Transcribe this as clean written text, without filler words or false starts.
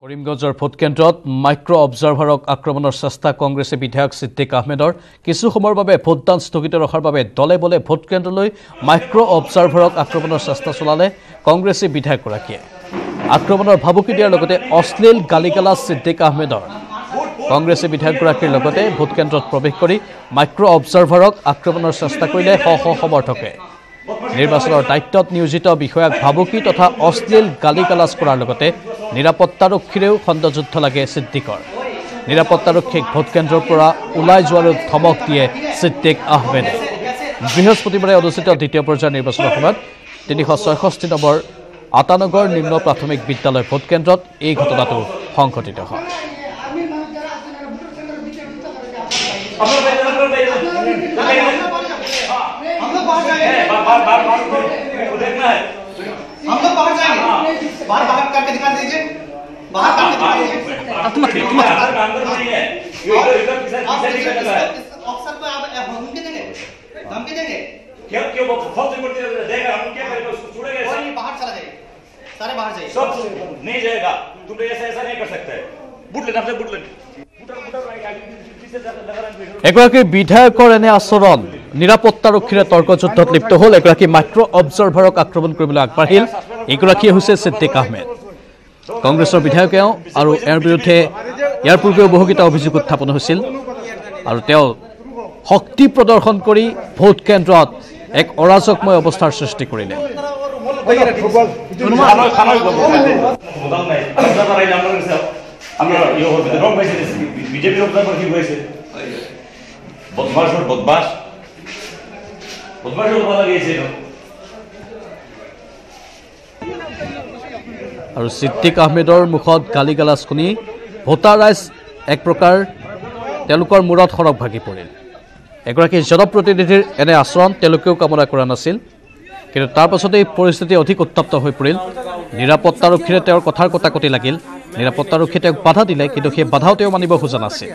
কৰিমগঞ্জৰ ভোটকেন্দ্ৰত মাইক্ৰ অবজাৰ্ভাৰক আক্ৰমণৰ চেষ্টা কংগ্ৰেছে বিধায়ক সিদ্দিক আহমেদৰ কিছু সময়ৰ বাবে ভোটদান স্থগিত ৰখাৰ বাবে দলে বলে ভোটকেন্দ্ৰলৈ মাইক্ৰ অবজাৰ্ভাৰক আক্ৰমণৰ চেষ্টা চলালে কংগ্ৰেছে বিধায়কগৰাকীয়ে আক্ৰমণৰ ভাবুকি দিয়াৰ লগতে অশ্লীল গালিগালাজ সিদ্দিক আহমেদৰ কংগ্ৰেছে বিধায়কগৰাকীৰ লগতে ভোটকেন্দ্ৰত প্ৰৱেশ কৰি মাইক্ৰ অবজাৰ্ভাৰক আক্ৰমণৰ চেষ্টা কৰিলে সমৰ্থকে নিৰ্বাচনৰ দায়িত্বত নিয়োজিত বিষয়াক ভাবুকি তথা অশ্লীল গালিগালাজ কৰাৰ লগতে নিৰাপত্তাৰক্ষীৰেও খণ্ডযুদ্ধ লাগে সিদ্দিকৰ নিৰাপত্তাৰক্ষীক ভোটকেন্দ্ৰৰ পৰা ওলাই যোৱাৰো ধমক দিয়ে সিদ্দিক আহমেদে বৃহস্পতিবাৰে অনুষ্ঠিত দ্বিতীয় পৰ্যায়ৰ নিৰ্বাচনৰ সময়ত ৩৬৬ নম্বৰ আটানগৰ নিম্ন প্ৰাথমিক বিদ্যালয় ভোটকেন্দ্ৰত এই ঘটনাটো সংঘটিত হয় हम लोग बाहर जाएंगे बाहर बाहर करके दिखा दीजिए बाहर करके दिखा दीजिए अंदर नहीं है ये इधर पीछे नहीं कर रहा है अफसर को आप धमकी देंगे क्यों वो फौज करते देगा हम क्या करेंगे उसको छोड़ेंगे कोई बाहर चला जाएगा सारे बाहर जाइए सब नहीं जाएगा तुम ऐसा नहीं कर सकते बुट लेना आपसे बुट लेना এগৰাকী বিধায়কৰ এনে আচৰণ নিৰাপত্তাৰক্ষীৰে তৰ্কযুদ্ধত লিপ্ত হ'ল এগৰাকী মাইক্ৰ অবজাৰ্ভাৰক আক্ৰমণ কৰিবলৈ আগবাঢ়িল এগৰাকীয়ে হৈছে সিদ্দিক আহমেদ কংগ্ৰেছৰ বিধায়কেও আৰু ইয়াৰ বিৰুদ্ধে ইয়াৰ পূৰ্বেও বহুকেইটা অভিযোগ উত্থাপন হৈছিল আৰু তেওঁ শক্তি প্ৰদৰ্শন কৰি ভোট কেন্দ্ৰত এক অৰাজকময় অৱস্থাৰ সৃষ্টি কৰিলে আমৰা ইয়ে হবে ৰং পাইছে বিজেপি অবজাৰ্ভাৰ কি হয়েছে বদমাশ বলা গিয়েছে আৰু সিদ্দিক আহমেদৰ মুখত গালিগালাজ শুনি ভোটাৰ ৰাইজ এক প্ৰকাৰ তেওঁলোকৰ মূৰত খৰক ভাগি পৰিল এগৰাকী জনপ্ৰতিনিধিৰ এনে আচৰণ তেওঁলোকেও কামনা কৰা নাছিল কিন্তু তাৰ পাছতে এই পৰিস্থিতি অধিক উত্তপ্ত হৈ পৰিল নিৰাপত্তাৰক্ষীৰে তেওঁৰ কথাৰ কটাকটি লাগিল নিৰাপত্তাৰক্ষীয়ে তেওঁক বাধা দিলে কিন্তু সেই বাধাও তেওঁ মানিব খোজা নাছিল